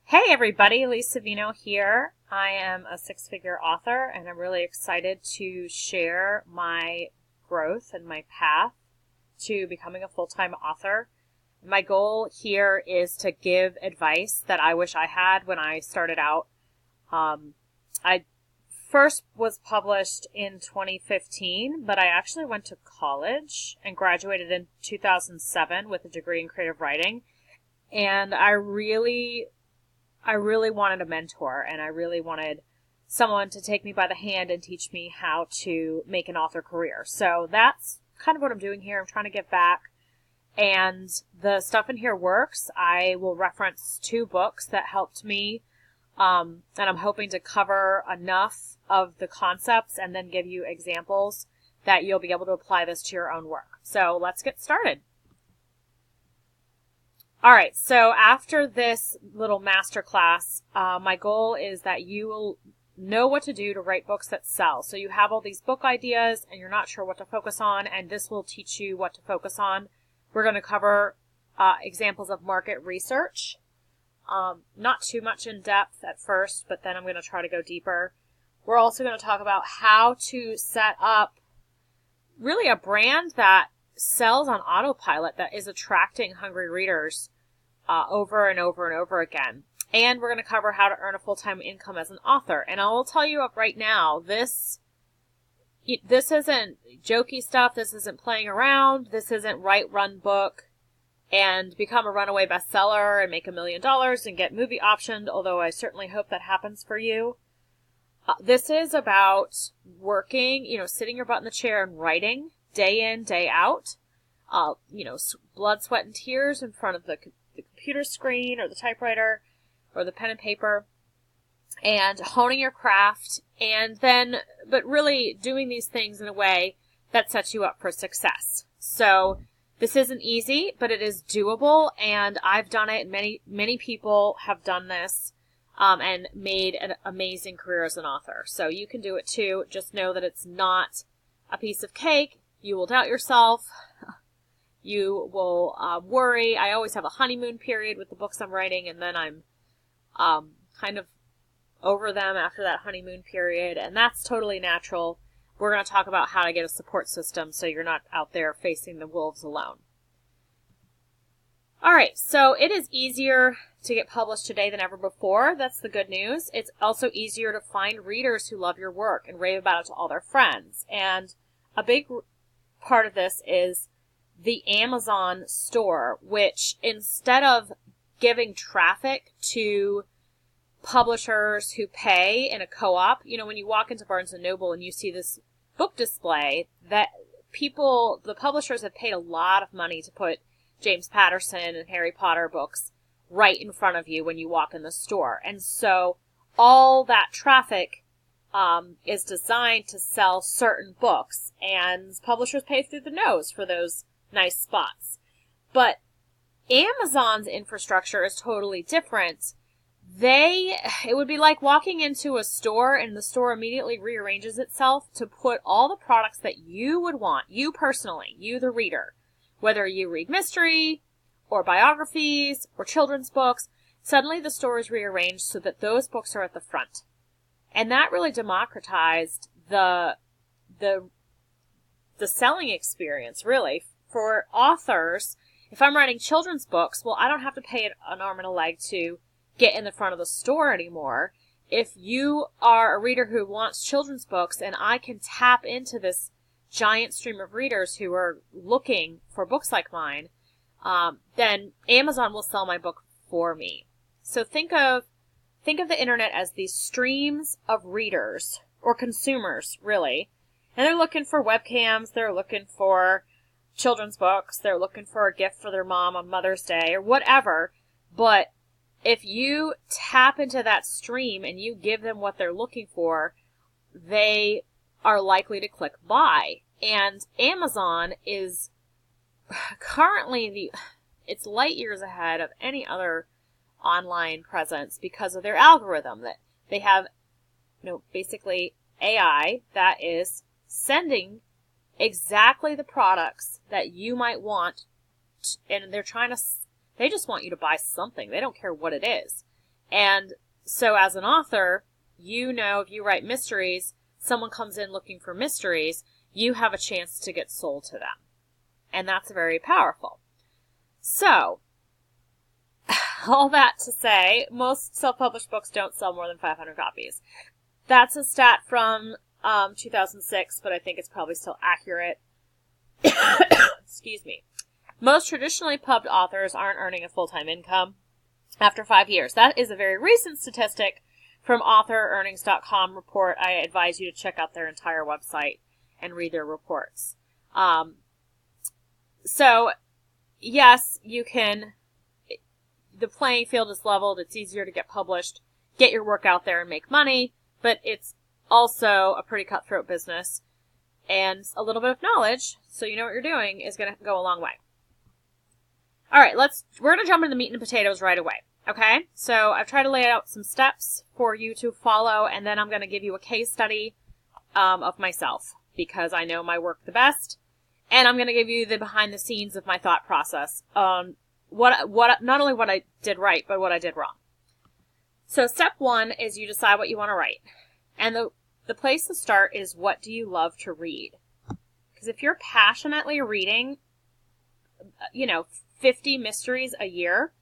Hey everybody, Lisa Vino here. I am a six-figure author and I'm really excited to share my growth and my path to becoming a full-time author. My goal here is to give advice that I wish I had when I started out. I first was published in 2015, but I actually went to college and graduated in 2007 with a degree in creative writing. And I really wanted a mentor, and I really wanted someone to take me by the hand and teach me how to make an author career. So that's kind of what I'm doing here. I'm trying to give back, and the stuff in here works. I will reference two books that helped me, and I'm hoping to cover enough of the concepts and then give you examples that you'll be able to apply this to your own work. So let's get started. All right, so after this little masterclass, my goal is that you will know what to do to write books that sell. So you have all these book ideas and you're not sure what to focus on, and this will teach you what to focus on. We're going to cover examples of market research. Not too much in depth at first, but then I'm going to try to go deeper. We're also going to talk about how to set up really a brand that sells on autopilot, that is attracting hungry readers over and over and over again. And we're going to cover how to earn a full-time income as an author. And I will tell you up right now, this isn't jokey stuff. This isn't playing around. This isn't write, run book and become a runaway bestseller and make $1 million and get movie optioned, although I certainly hope that happens for you. This is about working, sitting your butt in the chair and writing day in, day out. Blood, sweat, and tears in front of the computer screen or the typewriter or the pen and paper, and honing your craft, and then, but really doing these things in a way that sets you up for success. So this isn't easy, but it is doable, and I've done it. Many people have done this and made an amazing career as an author. So you can do it too. Just know that it's not a piece of cake. You will doubt yourself. You will worry. I always have a honeymoon period with the books I'm writing, and then I'm kind of over them after that honeymoon period, and that's totally natural. We're going to talk about how to get a support system so you're not out there facing the wolves alone. All right, so it is easier to get published today than ever before. That's the good news. It's also easier to find readers who love your work and rave about it to all their friends. And a big part of this is the Amazon store, which instead of giving traffic to publishers who pay in a co-op, when you walk into Barnes & Noble and you see this book display, that the publishers have paid a lot of money to put James Patterson and Harry Potter books right in front of you when you walk in the store. And so all that traffic is designed to sell certain books, and publishers pay through the nose for those nice spots. But Amazon's infrastructure is totally different. It would be like walking into a store and the store immediately rearranges itself to put all the products that you would want, you personally, you the reader, whether you read mystery or biographies or children's books, suddenly the store is rearranged so that those books are at the front. And that really democratized the selling experience, really. For authors, if I'm writing children's books, well, I don't have to pay an arm and a leg to get in the front of the store anymore. If you are a reader who wants children's books and I can tap into this giant stream of readers who are looking for books like mine, then Amazon will sell my book for me. So think of the internet as these streams of readers, or consumers, really. And they're looking for webcams, they're looking for children's books, they're looking for a gift for their mom on Mother's Day, or whatever. But if you tap into that stream and you give them what they're looking for, they are likely to click buy. And Amazon is currently it's light years ahead of any other online presence because of their algorithm, that they have, basically AI that is sending exactly the products that you might want, and they just want you to buy something. They don't care what it is. And so as an author, you know, if you write mysteries, someone comes in looking for mysteries, you have a chance to get sold to them. And that's very powerful. So, all that to say, most self-published books don't sell more than 500 copies. That's a stat from 2006, but I think it's probably still accurate. Excuse me. Most traditionally pubbed authors aren't earning a full-time income after 5 years. That is a very recent statistic from AuthorEarnings.com report. I advise you to check out their entire website and read their reports. So, yes, you can, the playing field is leveled, it's easier to get published, get your work out there and make money, but it's also a pretty cutthroat business, and a little bit of knowledge, so you know what you're doing, is going to go a long way. Alright, we're going to jump into the meat and potatoes right away, okay? So, I've tried to lay out some steps for you to follow, and then I'm going to give you a case study of myself, because I know my work the best. And I'm going to give you the behind the scenes of my thought process on not only what I did right, but what I did wrong. So step 1 is you decide what you want to write. And the place to start is, what do you love to read? Because if you're passionately reading, 50 mysteries a year,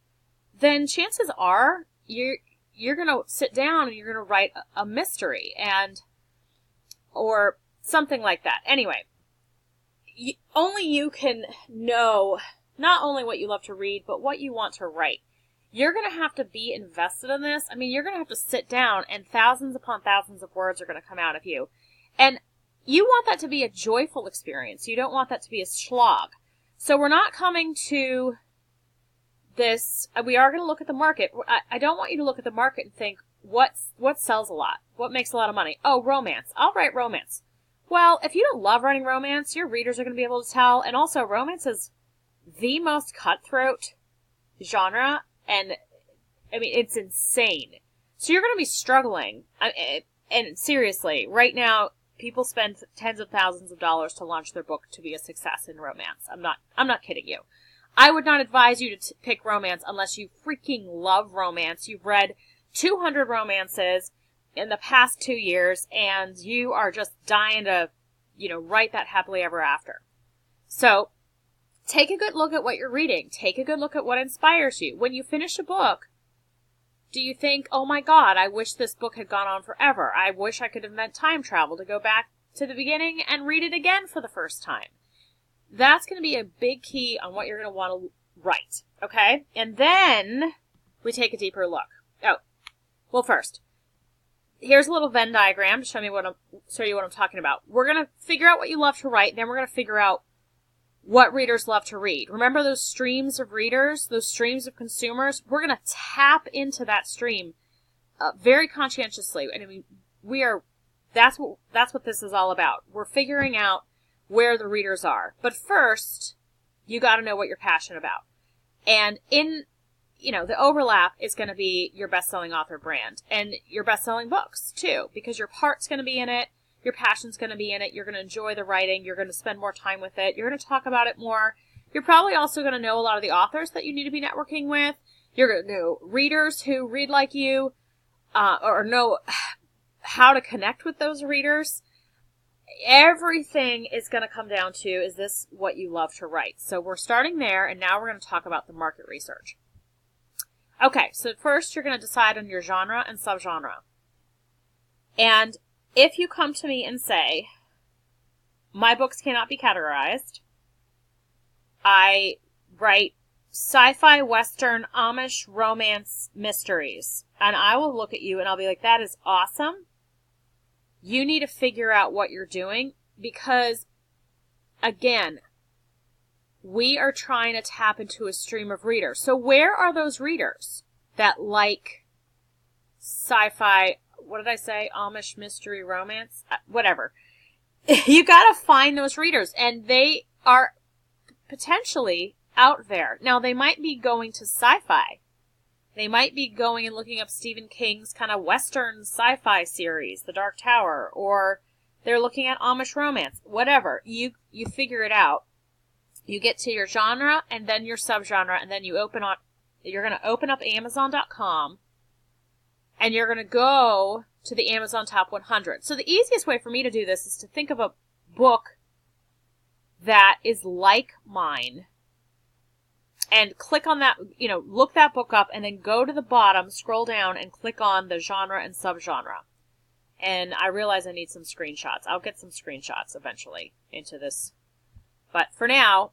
then chances are you're going to sit down and you're going to write a mystery or something like that. Anyway. Only you can know not only what you love to read, but what you want to write. You're going to have to be invested in this. I mean, you're going to have to sit down and thousands upon thousands of words are going to come out of you. And you want that to be a joyful experience. You don't want that to be a slog. So we're not coming to this. We are going to look at the market. I don't want you to look at the market and think, what sells a lot? What makes a lot of money? Oh, romance. I'll write romance. Well, if you don't love writing romance, your readers are going to be able to tell. And also, romance is the most cutthroat genre. And, I mean, it's insane. So you're going to be struggling. And seriously, right now, people spend tens of thousands of dollars to launch their book to be a success in romance. I'm not kidding you. I would not advise you to pick romance unless you freaking love romance. You've read 200 romances in the past 2 years, and you are just dying to, write that happily ever after. So, take a good look at what you're reading. Take a good look at what inspires you. When you finish a book, do you think, oh my God, I wish this book had gone on forever. I wish I could invent time travel to go back to the beginning and read it again for the first time. That's going to be a big key on what you're going to want to write, okay? And then we take a deeper look. Oh, well, first, here's a little Venn diagram to show you what I'm talking about. We're going to figure out what you love to write, then we're going to figure out what readers love to read. Remember those streams of readers, those streams of consumers? We're going to tap into that stream very conscientiously. And I mean, that's what this is all about. We're figuring out where the readers are. But first, you got to know what you're passionate about. And the overlap is going to be your best-selling author brand and your best-selling books too, because your heart's going to be in it. Your passion's going to be in it. You're going to enjoy the writing. You're going to spend more time with it. You're going to talk about it more. You're probably also going to know a lot of the authors that you need to be networking with. You're going to know readers who read like you, or know how to connect with those readers. Everything is going to come down to, is this what you love to write? So we're starting there, and now we're going to talk about the market research. Okay, so first you're going to decide on your genre and subgenre. And if you come to me and say, my books cannot be categorized, I write sci-fi, western, Amish, romance, mysteries, and I will look at you and I'll be like, that is awesome. You need to figure out what you're doing because, again, we are trying to tap into a stream of readers. So where are those readers that like sci-fi, what did I say? Amish, mystery, romance? Whatever. You gotta find those readers, and they are potentially out there. Now, they might be going to sci-fi. They might be going and looking up Stephen King's kind of western sci-fi series, The Dark Tower, or they're looking at Amish romance. Whatever. You figure it out. You get to your genre, and then your subgenre, and then you're going to open up Amazon.com, and you're going to go to the Amazon Top 100. So the easiest way for me to do this is to think of a book that is like mine and click on that, look that book up and then go to the bottom, scroll down and click on the genre and subgenre. And I realize I need some screenshots. I'll get some screenshots eventually into this. But for now,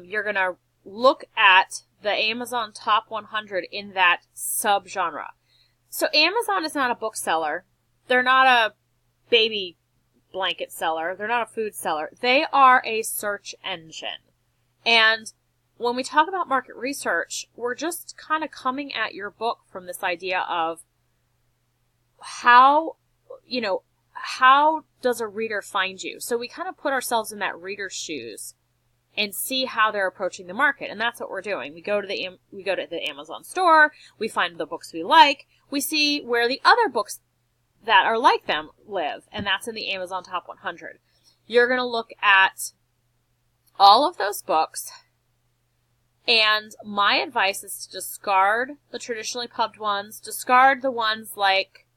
you're going to look at the Amazon Top 100 in that subgenre. So Amazon is not a bookseller. They're not a baby blanket seller. They're not a food seller. They are a search engine. And when we talk about market research, we're just kind of coming at your book from this idea of how does a reader find you? So we kind of put ourselves in that reader's shoes and see how they're approaching the market. And that's what we're doing. We go to the Amazon store, we find the books we like, we see where the other books that are like them live, and that's in the Amazon Top 100. You're going to look at all of those books, and my advice is to discard the traditionally pubbed ones, discard the ones like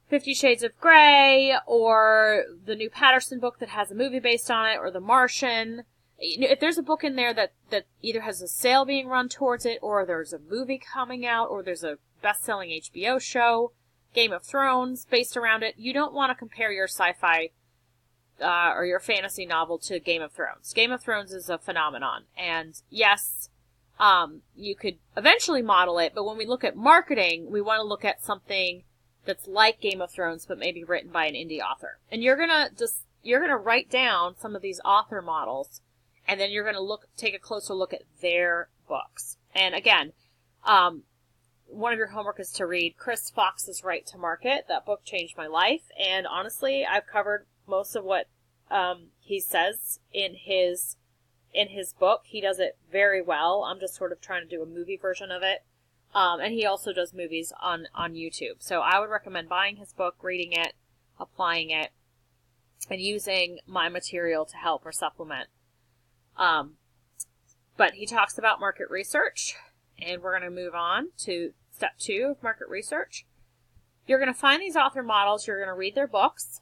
50 Shades of Grey, or the new Patterson book that has a movie based on it, or The Martian. If there's a book in there that either has a sale being run towards it, or there's a movie coming out, or there's a best-selling HBO show, Game of Thrones, based around it, you don't want to compare your sci-fi or your fantasy novel to Game of Thrones. Game of Thrones is a phenomenon, and yes, you could eventually model it, but when we look at marketing, we want to look at something that's like Game of Thrones, but maybe written by an indie author. And you're gonna write down some of these author models, and then you're gonna take a closer look at their books. And again, one of your homework is to read Chris Fox's Right to Market. That book changed my life, and honestly, I've covered most of what he says in his book. He does it very well. I'm just sort of trying to do a movie version of it. And he also does movies on YouTube. So I would recommend buying his book, reading it, applying it, and using my material to help or supplement. But he talks about market research, and we're going to move on to step 2 of market research. You're going to find these author models. You're going to read their books.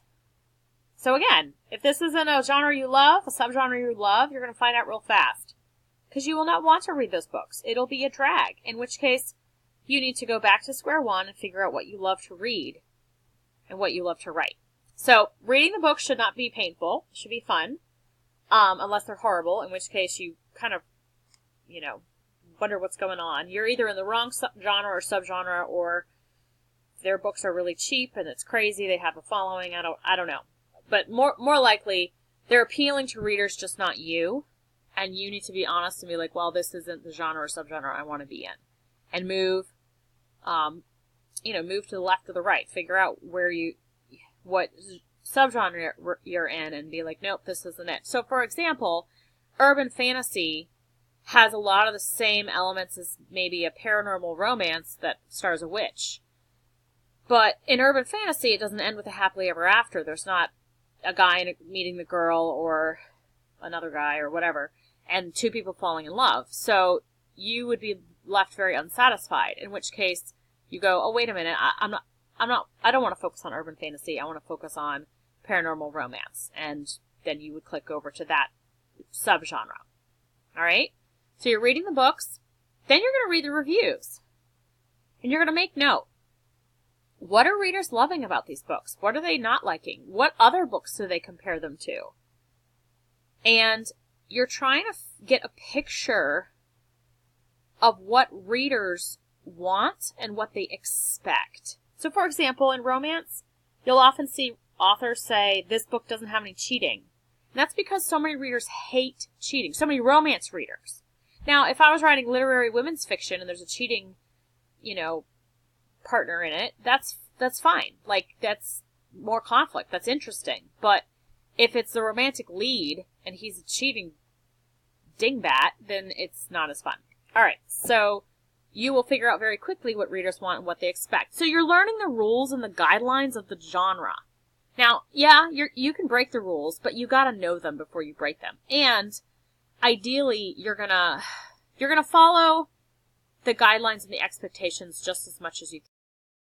So again, if this isn't a genre you love, a subgenre you love, you're going to find out real fast, because you will not want to read those books. It'll be a drag, in which case you need to go back to square one and figure out what you love to read and what you love to write. So reading the book should not be painful. It should be fun, unless they're horrible, in which case you kind of, wonder what's going on. You're either in the wrong genre or subgenre, or their books are really cheap and it's crazy. They have a following. I don't know. But more likely, they're appealing to readers, just not you. And you need to be honest and be like, well, this isn't the genre or subgenre I want to be in. And move to the left or the right. Figure out what subgenre you're in and be like, nope, this isn't it. So, for example, urban fantasy has a lot of the same elements as maybe a paranormal romance that stars a witch. But in urban fantasy, it doesn't end with a happily ever after. There's not a guy meeting the girl or another guy or whatever, and 2 people falling in love. So you would be left very unsatisfied, in which case you go, oh, wait a minute, I don't want to focus on urban fantasy. I want to focus on paranormal romance. And then you would click over to that subgenre. All right? So you're reading the books, then you're going to read the reviews, and you're going to make note. What are readers loving about these books? What are they not liking? What other books do they compare them to? And you're trying to get a picture of what readers want and what they expect. So, for example, in romance, you'll often see authors say, this book doesn't have any cheating. And that's because so many readers hate cheating. So many romance readers. Now, if I was writing literary women's fiction and there's a cheating, partner in it, that's fine. Like, that's more conflict. That's interesting. But if it's the romantic lead and he's a cheating dingbat, then it's not as fun. All right, so you will figure out very quickly what readers want and what they expect. So you're learning the rules and the guidelines of the genre. Now, yeah, you can break the rules, but you gotta know them before you break them. And ideally, you're gonna follow the guidelines and the expectations just as much as you